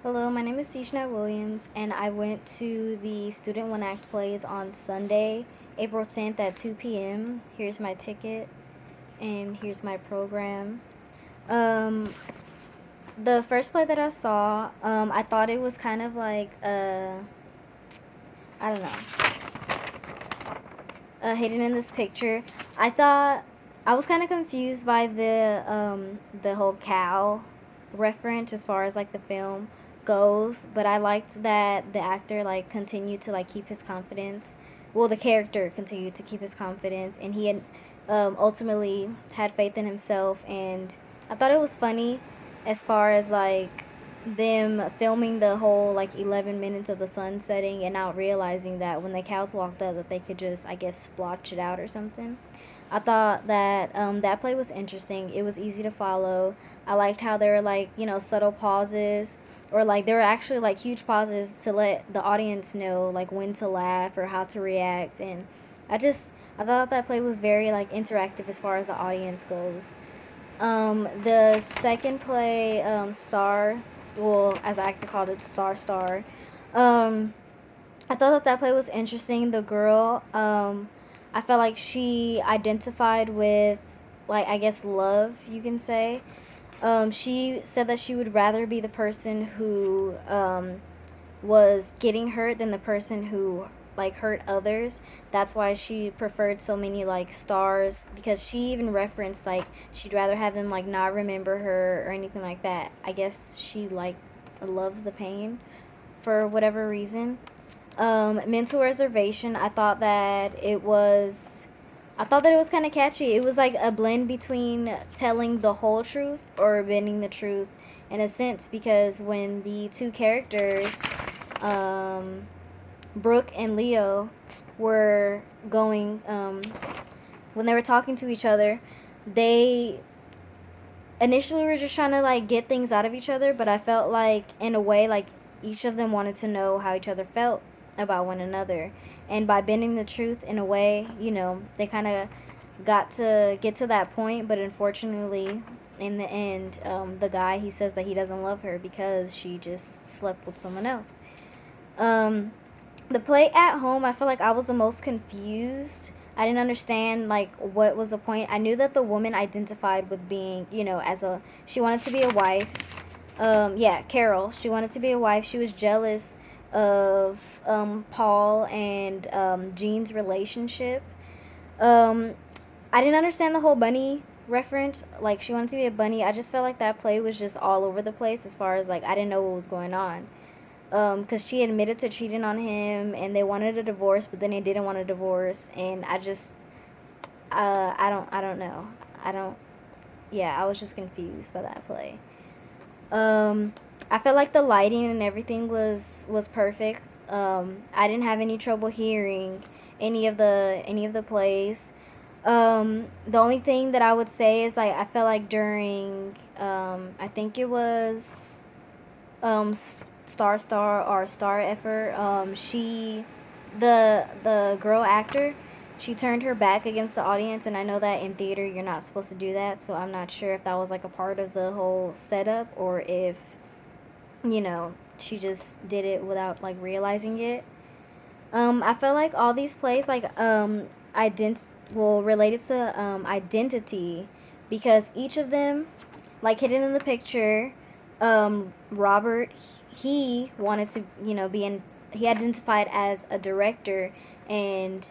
Hello, my name is Dejohnette Williams, and I went to the Student One Act plays on Sunday, April 10th at 2 p.m. Here's my ticket, and here's my program. Um, the first play that I saw, I thought it was kind of like, I don't know, hidden in this picture. I thought I was kind of confused by the whole cow reference as far as like the film goes, but I liked that the actor like continued to like keep his confidence. Well, the character continued to keep his confidence, and he had ultimately had faith in himself. And I thought it was funny as far as like them filming the whole like 11 minutes of the sun setting and not realizing that when the cows walked up that they could just, I guess, splotch it out or something. I thought that that play was interesting. It was easy to follow. I liked how there were like, subtle pauses, or like there were actually like huge pauses to let the audience know like when to laugh or how to react. And I thought that play was very like interactive as far as the audience goes. The second play, Star, well, as I called it, Star Star. Um, I thought that play was interesting. The girl, I felt like she identified with, like, I guess, love, you can say. She said that she would rather be the person who was getting hurt than the person who like hurt others. That's why she preferred so many like stars, because she even referenced like she'd rather have them like not remember her or anything like that. I guess she like loves the pain for whatever reason. Mental reservation. I thought that it was kind of catchy. It was like a blend between telling the whole truth or bending the truth in a sense, because when the two characters, um, Brooke and Leo, were going, when they were talking to each other, they initially were just trying to like get things out of each other, but I felt like in a way like each of them wanted to know how each other felt about one another. And by bending the truth in a way, they kind of got to get to that point, but unfortunately in the end, the guy, he says that he doesn't love her because she just slept with someone else. um, the play At Home, I feel like I was the most confused. I didn't understand like what was the point. I knew that the woman identified with being, as a, she wanted to be a wife. Yeah, Carol. She wanted to be a wife. She was jealous of Paul and Jean's relationship. Um, I didn't understand the whole bunny reference. Like she wanted to be a bunny. I just felt like that play was just all over the place as far as like I didn't know what was going on. Because she admitted to cheating on him, and they wanted a divorce, but then they didn't want a divorce, and I don't know, I don't, yeah, I was just confused by that play. Um, I felt like the lighting and everything was perfect. I didn't have any trouble hearing any of the plays. The only thing that I would say is like I felt like during I think it was um Star or Star Effort, the girl actor, she turned her back against the audience, and I know that in theater you're not supposed to do that, so I'm not sure if that was like a part of the whole setup or if she just did it without like realizing it. I feel like all these plays like related to identity, because each of them, like hidden in the picture, Robert, he wanted to be in, he identified as a director, and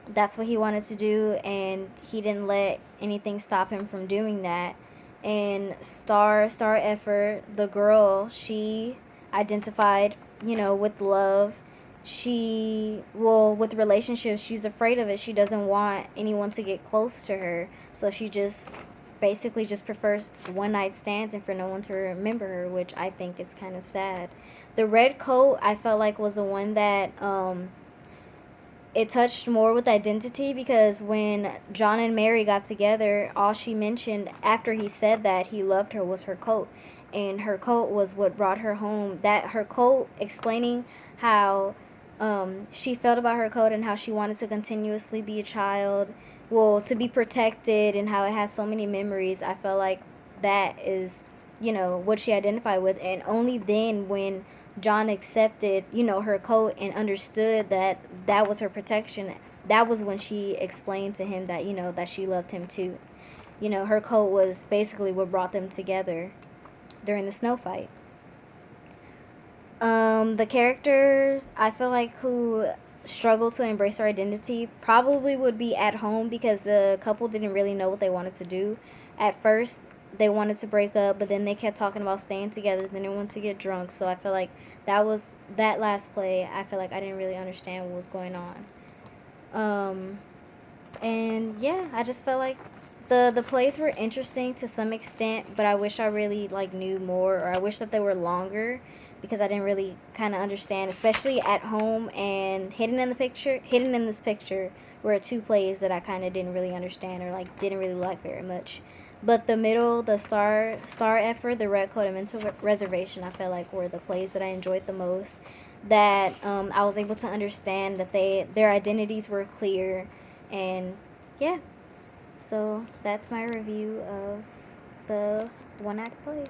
that's what he wanted to do, and he didn't let anything stop him from doing that. And Star Effort, the girl, she identified with love. With relationships, she's afraid of it. She doesn't want anyone to get close to her, so she just basically just prefers one night stands and for no one to remember her, which I think is kind of sad. The red coat, I felt like, was the one that it touched more with identity, because when John and Mary got together, all she mentioned after he said that he loved her was her coat. And her coat was what brought her home. That her coat, explaining how she felt about her coat and how she wanted to continuously be a child, well, to be protected, and how it has so many memories. I felt like that is what she identified with. And only then, when John accepted, her coat and understood that that was her protection, that was when she explained to him that, that she loved him too. Her coat was basically what brought them together during the snow fight. The characters I feel like who struggle to embrace their identity probably would be at home, because the couple didn't really know what they wanted to do. At first, they wanted to break up, but then they kept talking about staying together. Then they wanted to get drunk. So I feel like that last play. I feel like I didn't really understand what was going on. And yeah, I just felt like the plays were interesting to some extent, but I wish I really like knew more, or I wish that they were longer, because I didn't really kind of understand, especially At Home and Hidden in this picture were two plays that I kind of didn't really understand, or like didn't really like very much. But the middle, the star effort, the Red Coat, and Mental Reservation, I felt like were the plays that I enjoyed the most. That I was able to understand that their identities were clear, and yeah. So that's my review of the one act plays.